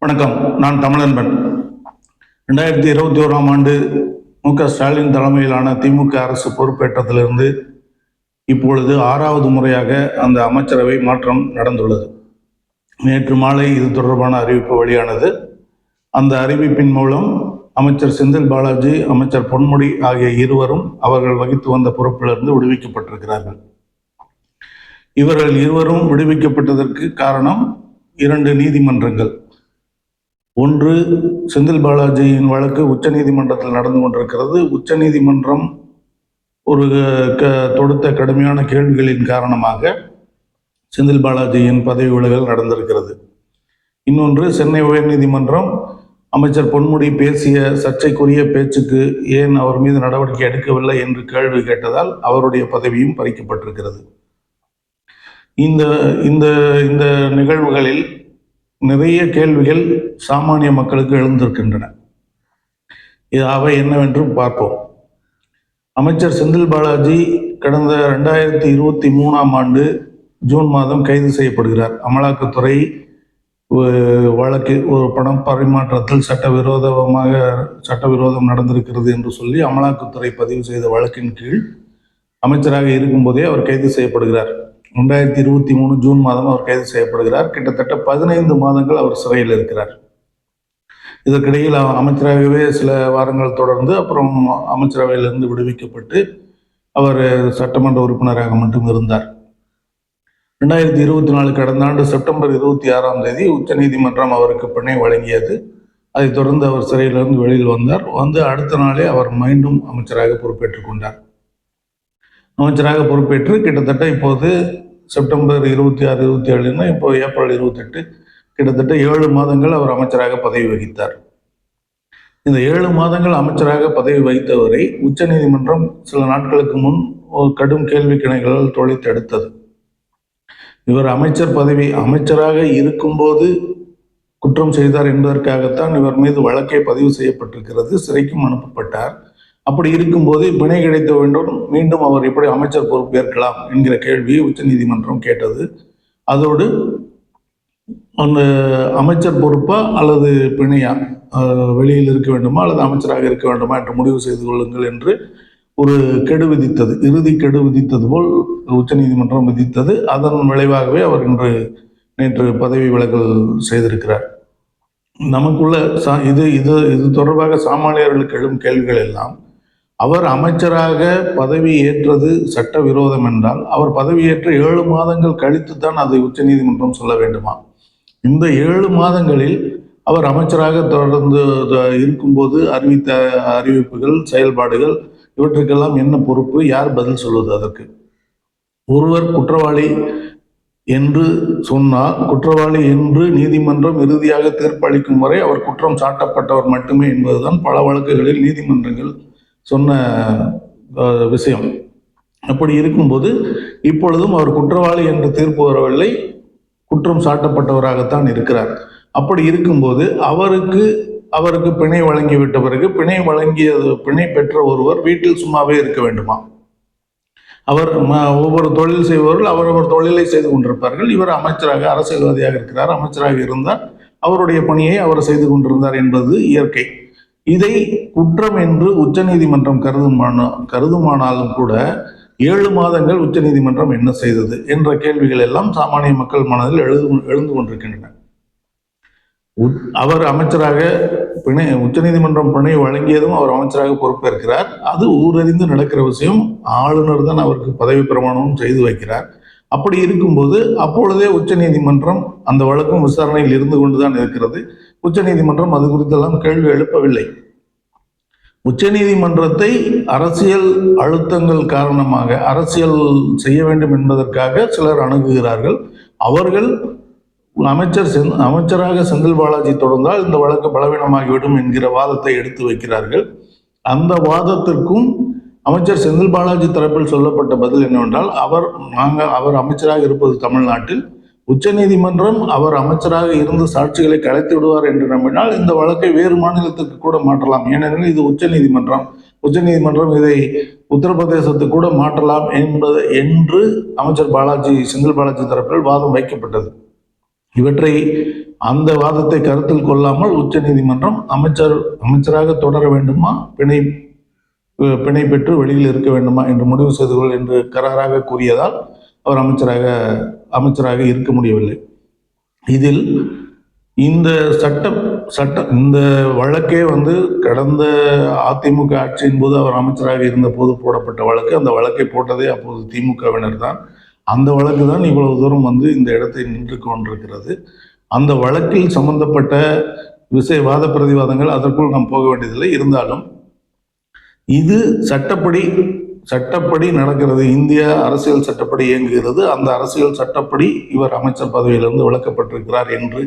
வணக்கம். நான் தமிழன்பன். 2021ஆம் ஆண்டு மு.க.ஸ்டாலின் தலைமையிலான திமுக அரசு பொறுப்பேற்றதிலிருந்து இப்பொழுது 6வது முறையாக அந்த அமைச்சரவை மாற்றம் நடந்துள்ளது. நேற்று மாலை இது தொடர்பான அறிவிப்பு வெளியானது. அந்த அறிவிப்பின் மூலம் அமைச்சர் செந்தில் பாலாஜி, அமைச்சர் பொன்முடி ஆகிய இருவரும் அவர்கள் வகித்து வந்த பொறுப்பிலிருந்து விடுவிக்கப்பட்டிருக்கிறார்கள். இவர்கள் இருவரும் விடுவிக்கப்பட்டதற்கு காரணம் 2 நீதிமன்றங்கள். ஒன்று, செந்தில் பாலாஜியின் வழக்கு உச்சநீதிமன்றத்தில் நடந்து கொண்டிருக்கிறது. உச்சநீதிமன்றம் ஒரு தொடுத்த கடுமையான கேள்விகளின் காரணமாக செந்தில் பாலாஜியின் பதவி விலகல் நடந்திருக்கிறது. இன்னொன்று, சென்னை உயர்நீதிமன்றம் அமைச்சர் பொன்முடி பேசிய சர்ச்சைக்குரிய பேச்சுக்கு ஏன் அவர் மீது நடவடிக்கை எடுக்கவில்லை என்று கேள்வி கேட்டதால் அவருடைய பதவியும் பறிக்கப்பட்டிருக்கிறது. இந்த இந்த இந்த நிகழ்வுகளில் நிறைய கேள்விகள் சாமானிய மக்களுக்கு எழுந்திருக்கின்றன. அவை என்னவென்று பார்ப்போம். அமைச்சர் செந்தில் பாலாஜி கடந்த 2023ஆம் ஆண்டு ஜூன் மாதம் கைது செய்யப்படுகிறார். அமலாக்கத்துறை வழக்கு ஒரு பணம் பரிமாற்றத்தில் சட்டவிரோதம் நடந்திருக்கிறது என்று சொல்லி அமலாக்கத்துறை பதிவு செய்த வழக்கின் கீழ் அமைச்சராக இருக்கும்போதே அவர் கைது செய்யப்படுகிறார். 2023 ஜூன் மாதம் அவர் கைது செய்யப்படுகிறார். கிட்டத்தட்ட 15 மாதங்கள் அவர் சிறையில் இருக்கிறார். இதற்கிடையில் அமைச்சராகவே சில வாரங்கள் தொடர்ந்து அப்புறம் அமைச்சரவையிலிருந்து விடுவிக்கப்பட்டு அவர் சட்டமன்ற உறுப்பினராக மட்டும் இருந்தார். 2024 கடந்த ஆண்டு செப்டம்பர் 26ஆம் தேதி உச்சநீதிமன்றம் அவருக்கு பிணை வழங்கியது. அதைத் தொடர்ந்து அவர் சிறையிலிருந்து வெளியில் வந்தார். அடுத்த நாளே அவர் மீண்டும் அமைச்சராக பொறுப்பேற்றுக் கொண்டார். அமைச்சராக பொறுப்பேற்று கிட்டத்தட்ட இப்போது செப்டம்பர் 26, 27 இப்போ ஏப்ரல் 28 கிட்டத்தட்ட 7 மாதங்கள் அவர் அமைச்சராக பதவி வகித்தார். இந்த 7 மாதங்கள் அமைச்சராக பதவி வகித்தவரை உச்சநீதிமன்றம் சில நாட்களுக்கு முன் கடும் கேள்வி கணைகளால் தொலைத்தெடுத்தது. இவர் அமைச்சராக இருக்கும்போது குற்றம் செய்தார் என்பதற்காகத்தான் இவர் மீது வழக்கே பதிவு செய்யப்பட்டிருக்கிறது. சிறைக்கும் அனுப்பப்பட்டார். அப்படி இருக்கும்போது பிணை கிடைக்க வேண்டும், மீண்டும் அவர் எப்படி அமைச்சர் பொறுப்பேற்கலாம் என்கிற கேள்வியை உச்சநீதிமன்றம் கேட்டது. அதோடு அந்த அமைச்சர் பொறுப்பா அல்லது பிணையா, வெளியில் இருக்க வேண்டுமா அல்லது அமைச்சராக இருக்க வேண்டுமா என்று முடிவு செய்து கொள்ளுங்கள் என்று ஒரு கெடு விதித்தது. இறுதி கெடு விதித்தது போல் உச்சநீதிமன்றம் விதித்தது. அதன் விளைவாகவே அவர் நேற்று பதவி விலகல் செய்திருக்கிறார். நமக்குள்ள இது இது இது தொடர்பாக சாமானியர்களுக்கு எழும் கேள்விகள் எல்லாம், அவர் அமைச்சராக பதவி ஏற்றது சட்டவிரோதம் என்றால் அவர் பதவியேற்ற 7 மாதங்கள் கழித்து தான் அதை உச்சநீதிமன்றம் சொல்ல வேண்டுமா? இந்த 7 மாதங்களில் அவர் அமைச்சராக தொடர்ந்து இருக்கும்போது அறிவித்த அறிவிப்புகள், செயல்பாடுகள் இவற்றுக்கெல்லாம் என்ன பொறுப்பு? யார் பதில் சொல்வது அதற்கு? ஒருவர் குற்றவாளி என்று சொன்னால், குற்றவாளி என்று நீதிமன்றம் இறுதியாக தீர்ப்பளிக்கும் வரை அவர் குற்றம் சாட்டப்பட்டவர் மட்டுமே என்பதுதான் பல வழக்குகளில் நீதிமன்றங்கள் சொன்ன விஷயம். அப்படி இருக்கும்போது இப்பொழுதும் அவர் குற்றவாளி என்று தீர்ப்பு வரவில்லை, குற்றம் சாட்டப்பட்டவராகத்தான் இருக்கிறார். அப்படி இருக்கும்போது அவருக்கு பிணை வழங்கிவிட்ட பிறகு பிணை பெற்ற ஒருவர் வீட்டில் சும்மாவே இருக்க வேண்டுமா? ஒவ்வொரு தொழில் செய்பவர்கள் அவரவர் தொழிலை செய்து கொண்டிருப்பார்கள். இவர் அமைச்சராக, அரசியல்வாதியாக இருக்கிறார். அமைச்சராக இருந்தால் அவருடைய பணியை அவர் செய்து கொண்டிருந்தார் என்பது இயற்கை. இதை குற்றம் என்று உச்சநீதிமன்றம் கருதுமானாலும் கூட 7 மாதங்கள் உச்சநீதிமன்றம் என்ன செய்தது என்ற கேள்விகள் எல்லாம் சாமானிய மக்கள் மனதில் எழுந்து கொண்டிருக்கின்றன. அவர் அமைச்சராக உச்சநீதிமன்றம் பிணை வழங்கியதும் அவர் அமைச்சராக பொறுப்பேற்கிறார். அது ஊரறிந்து நடக்கிற விஷயம். ஆளுநர் தான் அவருக்கு பதவி பிரமாணமும் செய்து வைக்கிறார். அப்படி இருக்கும்போது அப்பொழுதே உச்சநீதிமன்றம் அந்த வழக்கும் விசாரணையில் இருந்து கொண்டுதான் இருக்கிறது. உச்சநீதிமன்றம் அது குறித்தெல்லாம் கேள்வி எழுப்பவில்லை. உச்சநீதிமன்றத்தை அரசியல் அழுத்தங்கள் காரணமாக அரசியல் செய்ய வேண்டும் என்பதற்காக சிலர் அணுகுகிறார்கள். அவர்கள் அமைச்சராக செந்தில் பாலாஜி தொடர்ந்தால் இந்த வழக்கு பலவீனமாகிவிடும் என்கிற வாதத்தை எடுத்து வைக்கிறார்கள். அந்த வாதத்திற்கும் அமைச்சர் செந்தில் பாலாஜி தரப்பில் சொல்லப்பட்ட பதில் என்னவென்றால், அவர் அமைச்சராக இருப்பது தமிழ்நாட்டில், உச்சநீதிமன்றம் அவர் அமைச்சராக இருந்து சாட்சிகளை கலைத்து விடுவார் என்று நம்பினால் இந்த வழக்கை வேறு மாநிலத்துக்கு கூட மாற்றலாம். ஏனெனில் இது உச்சநீதிமன்றம் இதை உத்தரப்பிரதேசத்துக்கு கூட மாற்றலாம் என்று அமைச்சர் செந்தில் பாலாஜி தரப்பில் வாதம் வைக்கப்பட்டது. இவற்றை அந்த வாதத்தை கருத்தில் கொள்ளாமல் உச்சநீதிமன்றம் அமைச்சராக தொடர வேண்டுமா, பிணை பெற்று வெளியில் இருக்க வேண்டுமா என்று முடிவு செய்து கொள் என்று கராராக கூறியதால் அவர் அமைச்சராக இருக்க முடியவில்லை. இதில் இந்த இந்த வழக்கே கடந்த அதிமுக ஆட்சியின் போது அவர் அமைச்சராக இருந்த போது போடப்பட்ட வழக்கு. அந்த வழக்கை போட்டதே அப்போது திமுகவினர் தான். அந்த வழக்கு தான் இவ்வளவு தூரம் இந்த இடத்தை நின்று கொண்டிருக்கிறது. அந்த வழக்கில் சம்பந்தப்பட்ட வாத பிரதிவாதங்கள் அதற்குள் நாம் போக வேண்டியதில்லை. இருந்தாலும் இது சட்டப்படி நடக்கிறது. இந்திய அரசியல் சட்டப்படி இயங்குகிறது. அந்த அரசியல் சட்டப்படி இவர் அமைச்சர் பதவியிலிருந்து விலக்கப்பட்டிருக்கிறார் என்று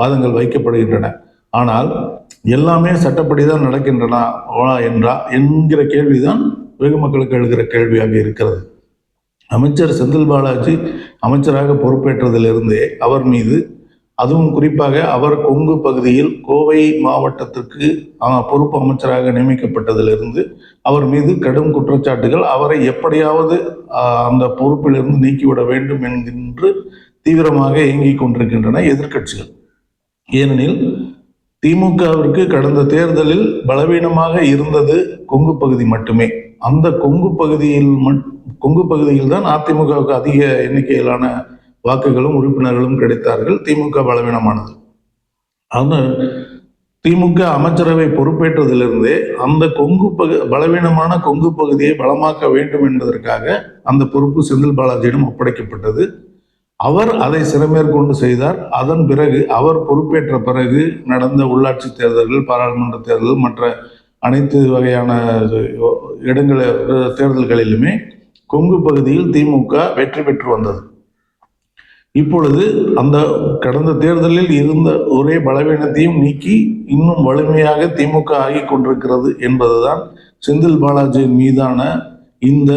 வாதங்கள் வைக்கப்படுகின்றன. ஆனால் எல்லாமே சட்டப்படி தான் நடக்கின்றன என்கிற கேள்விதான் வெகு மக்களுக்கு எழுகிற கேள்வியாக இருக்கிறது. அமைச்சர் செந்தில் பாலாஜி அமைச்சராக பொறுப்பேற்றதிலிருந்தே அவர் மீது, அதுவும் குறிப்பாக அவர் கொங்கு பகுதியில் கோவை மாவட்டத்திற்கு பொறுப்பு அமைச்சராக நியமிக்கப்பட்டதிலிருந்து அவர் மீது கடும் குற்றச்சாட்டுகள், அவரை எப்படியாவது அந்த பொறுப்பிலிருந்து நீக்கிவிட வேண்டும் என்கின்ற தீவிரமாக இயங்கிக் கொண்டிருக்கின்றன எதிர்க்கட்சிகள். ஏனெனில் திமுகவிற்கு கடந்த தேர்தலில் பலவீனமாக இருந்தது கொங்கு பகுதி மட்டுமே. அந்த கொங்கு பகுதியில் தான் அதிமுகவுக்கு அதிக எண்ணிக்கையிலான வாக்குகளும் உறுப்பினர்களும் கிடைத்தார்கள். திமுக பலவீனமானது. அந்த திமுக அமைச்சரவை பொறுப்பேற்றதிலிருந்தே அந்த பலவீனமான கொங்கு பகுதியை பலமாக்க வேண்டும் என்பதற்காக அந்த பொறுப்பு செந்தில் பாலாஜியிடம் ஒப்படைக்கப்பட்டது. அவர் அதை சிறமேற்கொண்டு செய்தார். அதன் பிறகு அவர் பொறுப்பேற்ற பிறகு நடந்த உள்ளாட்சி தேர்தல்கள், பாராளுமன்ற தேர்தல், மற்ற அனைத்து வகையான தேர்தல்களிலுமே கொங்கு பகுதியில் திமுக வெற்றி பெற்று வந்தது. இப்பொழுது அந்த கடந்த தேர்தலில் இருந்த ஒரே பலவீனத்தையும் நீக்கி இன்னும் வலிமையாக திமுக ஆகி கொண்டிருக்கிறது என்பதுதான் செந்தில் பாலாஜியின் மீதான இந்த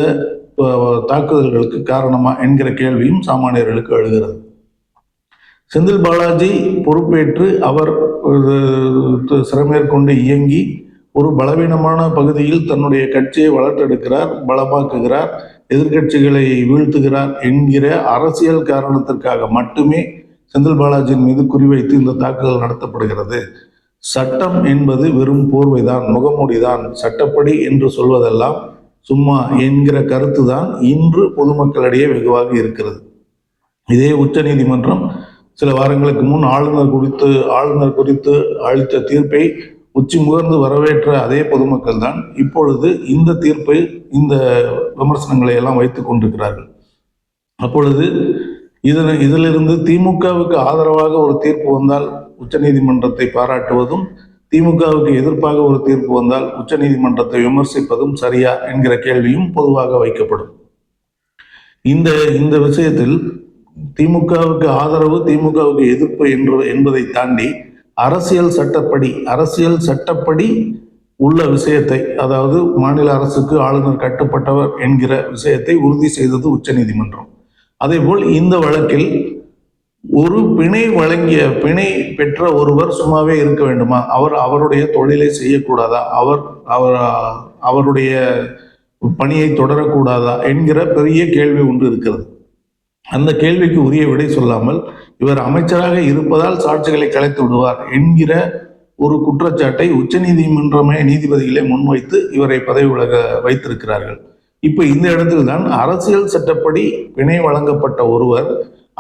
தாக்குதல்களுக்கு காரணமா என்கிற கேள்வியும் சாமானியர்களுக்கு எழுகிறது. செந்தில் பாலாஜி பொறுப்பேற்று அவர் சிறமேற்கொண்டு இயங்கி ஒரு பலவீனமான பகுதியில் தன்னுடைய கட்சியை வளர்த்தெடுக்கிறார், பலமாக்குகிறார், எதிர்கட்சிகளை வீழ்த்துகிறார் என்கிற அரசியல் காரணத்திற்காக மட்டுமே செந்தில் பாலாஜியின் மீது குறிவைத்து இந்த தாக்குதல் நடத்தப்படுகிறது. சட்டம் என்பது வெறும் போர்வைதான், முகமூடிதான். சட்டப்படி என்று சொல்வதெல்லாம் சும்மா என்கிற கருத்து தான் இன்று பொதுமக்களிடையே வெகுவாக இருக்கிறது. இதே உச்சநீதிமன்றம் சில வாரங்களுக்கு முன் ஆளுநர் குறித்து அளித்த தீர்ப்பை உச்சி முகர்ந்து வரவேற்ற அதே பொதுமக்கள் தான் இப்பொழுது இந்த தீர்ப்பை, இந்த விமர்சனங்களை எல்லாம் வைத்துக் கொண்டிருக்கிறார்கள். அப்பொழுது இதிலிருந்து திமுகவுக்கு ஆதரவாக ஒரு தீர்ப்பு வந்தால் உச்சநீதிமன்றத்தை பாராட்டுவதும், திமுகவுக்கு எதிர்ப்பாக ஒரு தீர்ப்பு வந்தால் உச்சநீதிமன்றத்தை விமர்சிப்பதும் சரியா என்கிற கேள்வியும் பொதுவாக வைக்கப்படும். இந்த விஷயத்தில் திமுகவுக்கு ஆதரவு, திமுகவுக்கு எதிர்ப்பு என்பதை தாண்டி அரசியல் சட்டப்படி உள்ள விஷயத்தை, அதாவது மாநில அரசுக்கு ஆளுநர் கட்டுப்பட்டவர் என்கிற விஷயத்தை உறுதி செய்தது உச்சநீதிமன்றம். அதேபோல் இந்த வழக்கில் ஒரு பிணை பெற்ற ஒருவர் சும்மாவே இருக்க வேண்டுமா? அவருடைய தொழிலை செய்யக்கூடாதா? அவருடைய பணியை தொடரக்கூடாதா என்கிற பெரிய கேள்வி ஒன்று இருக்கிறது. அந்த கேள்விக்கு உரிய விடை சொல்லாமல் இவர் அமைச்சராக இருப்பதால் சாட்சிகளை கலைத்து விடுவார் என்கிற ஒரு குற்றச்சாட்டை உச்சநீதிமன்றமே நீதிபதிகளை முன்வைத்து இவரை பதவி விலக வைத்திருக்கிறார்கள். இப்ப இந்த இடத்தில் தான் அரசியல் சட்டப்படி பிணை வழங்கப்பட்ட ஒருவர்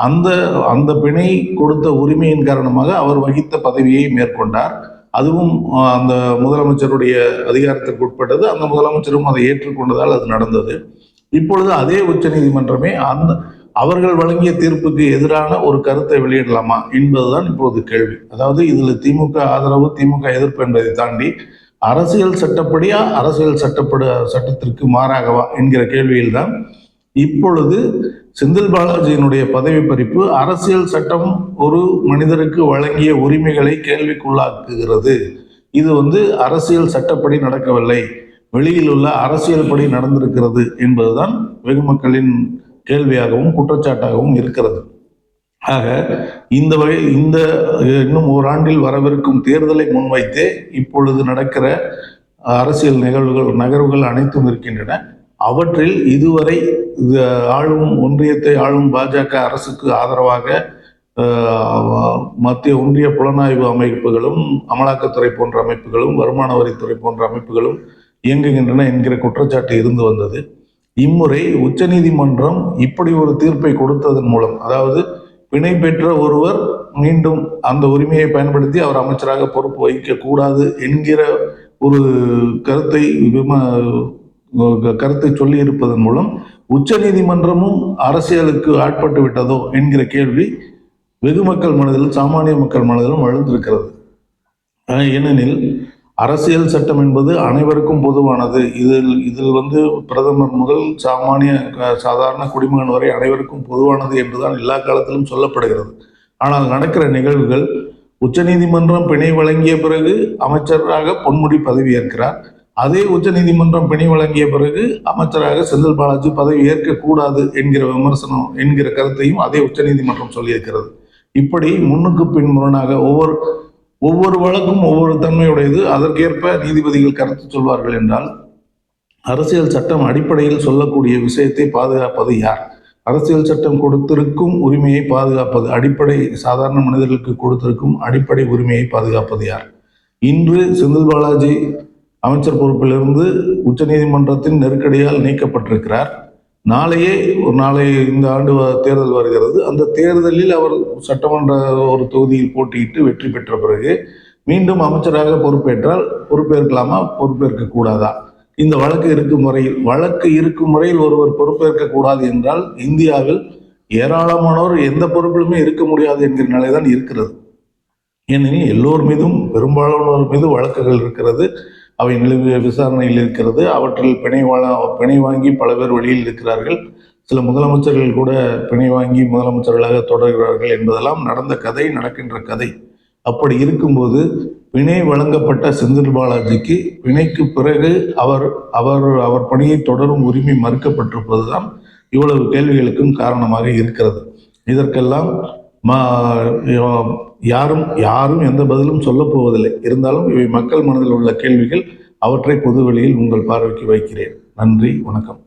அந்த பிணை கொடுத்த உரிமையின் காரணமாக அவர் வகித்த பதவியை மேற்கொண்டார். அதுவும் அந்த முதலமைச்சருடைய அதிகாரத்திற்கு உட்பட்டது. அந்த முதலமைச்சரும் அதை ஏற்றுக்கொண்டதால் அது நடந்தது. இப்பொழுது அதே உச்சநீதிமன்றமே அவர்கள் வழங்கிய தீர்ப்புக்கு எதிரான ஒரு கருத்தை வெளியிடலாமா என்பதுதான் இப்போது கேள்வி. அதாவது இதில் திமுக ஆதரவு, திமுக எதிர்ப்பு என்பதை தாண்டி அரசியல் சட்டப்படியா, அரசியல் சட்டத்திற்கு மாறாகவா என்கிற கேள்வியில்தான் இப்பொழுது செந்தில் பாலாஜியினுடைய பதவி பறிப்பு அரசியல் சட்டம் ஒரு மனிதருக்கு வழங்கிய உரிமைகளை கேள்விக்குள்ளாக்குகிறது. இது அரசியல் சட்டப்படி நடக்கவில்லை, வெளியில் உள்ள அரசியல் படி நடந்திருக்கிறது என்பதுதான் வெகு மக்களின் கேள்வியாகவும் குற்றச்சாட்டாகவும் இருக்கிறது. ஆக இந்த இன்னும் ஓராண்டில் வரவிருக்கும் தேர்தலை முன்வைத்தே இப்பொழுது நடக்கிற அரசியல் நகர்வுகள் அனைத்தும் இருக்கின்றன. அவற்றில் இதுவரை ஒன்றியத்தை ஆளும் பாஜக அரசுக்கு ஆதரவாக மத்திய ஒன்றிய புலனாய்வு அமைப்புகளும், அமலாக்கத்துறை போன்ற அமைப்புகளும், வருமான வரித்துறை போன்ற அமைப்புகளும் இயங்குகின்றன என்கிற குற்றச்சாட்டு இருந்து வந்தது. இம்முறை உச்சநீதிமன்றம் இப்படி ஒரு தீர்ப்பை கொடுத்ததன் மூலம், அதாவது பிணை பெற்ற ஒருவர் மீண்டும் அந்த உரிமையை பயன்படுத்தி அவர் அமைச்சராக பொறுப்பு வகிக்கக்கூடாது என்கிற ஒரு கருத்தை சொல்லி இருப்பதன் மூலம் உச்ச நீதிமன்றமும் அரசியலுக்கு ஆட்பட்டு விட்டதோ என்கிற கேள்வி வெகு மக்கள் மனதிலும் சாமானிய மக்கள் மனதிலும் எழுந்திருக்கிறது. ஏனெனில் அரசியல் சட்டம் என்பது அனைவருக்கும் பொதுவானது. இதில் பிரதமர் முதல் சாதாரண குடிமகன் வரை அனைவருக்கும் பொதுவானது என்றுதான் எல்லா காலத்திலும் சொல்லப்படுகிறது. ஆனால் நடக்கிற நிகழ்வுகள், உச்சநீதிமன்றம் பிணை வழங்கிய பிறகு அமைச்சராக பொன்முடி பதவியேற்கிறார். அதே உச்சநீதிமன்றம் பிணை வழங்கிய பிறகு அமைச்சராக செந்தில் பாலாஜி பதவி ஏற்கக்கூடாது என்கிற விமர்சனம் என்கிற கருத்தையும் அதே உச்சநீதிமன்றம் சொல்லியிருக்கிறது. இப்படி முன்னுக்கு பின் முரணாக ஒவ்வொரு வழக்கும் ஒவ்வொரு தன்மையுடையது. அதற்கேற்ப நீதிபதிகள் கருத்து சொல்வார்கள் என்றால், அரசியல் சட்டம் அடிப்படையில் சொல்லக்கூடிய விஷயத்தை பாதுகாப்பது யார்? அரசியல் சட்டம் கொடுத்திருக்கும் உரிமையை பாதுகாப்பது, அடிப்படை சாதாரண மனிதர்களுக்கு கொடுத்திருக்கும் அடிப்படை உரிமையை பாதுகாப்பது யார்? இன்று செந்தில் பாலாஜி அமைச்சர் பொறுப்பிலிருந்து உச்சநீதிமன்றத்தின் நெருக்கடியால் நீக்கப்பட்டிருக்கிறார். நாளை இந்த ஆண்டு தேர்தல் வருகிறது. அந்த தேர்தலில் அவர் சட்டமன்ற ஒரு தொகுதியில் போட்டியிட்டு வெற்றி பெற்ற பிறகு மீண்டும் அமைச்சராக பொறுப்பேற்றால் பொறுப்பேற்கலாமா, பொறுப்பேற்க கூடாதா? இந்த வழக்கு இருக்கும் முறையில் ஒருவர் பொறுப்பேற்க கூடாது என்றால் இந்தியாவில் ஏராளமானோர் எந்த பொறுப்பிலுமே இருக்க முடியாது என்கிற நிலைதான் இருக்கிறது. ஏனெனில் எல்லோர் மீதும் பெரும்பாலானோர் மீது வழக்குகள் இருக்கிறது. அவை நிலுவைய விசாரணையில் இருக்கிறது. அவற்றில் பிணை வாங்கி பல பேர் வெளியில் இருக்கிறார்கள். சில முதலமைச்சர்கள் கூட பிணை வாங்கி முதலமைச்சர்களாக தொடர்கிறார்கள் என்பதெல்லாம் நடக்கின்ற கதை. அப்படி இருக்கும்போது பிணை வழங்கப்பட்ட செந்தில் பாலாஜிக்கு பிணைக்கு பிறகு அவர் பணியை தொடரும் உரிமை மறுக்கப்பட்டிருப்பதுதான் இவ்வளவு கேள்விகளுக்கும் காரணமாக இருக்கிறது. இதற்கெல்லாம் யாரும் எந்த பதிலும் சொல்லப் போவதில்லை. இருந்தாலும் இவை மக்கள் மனதில் உள்ள கேள்விகள். அவற்றை பொதுவெளியில் உங்கள் பார்வைக்கு வைக்கிறேன். நன்றி, வணக்கம்.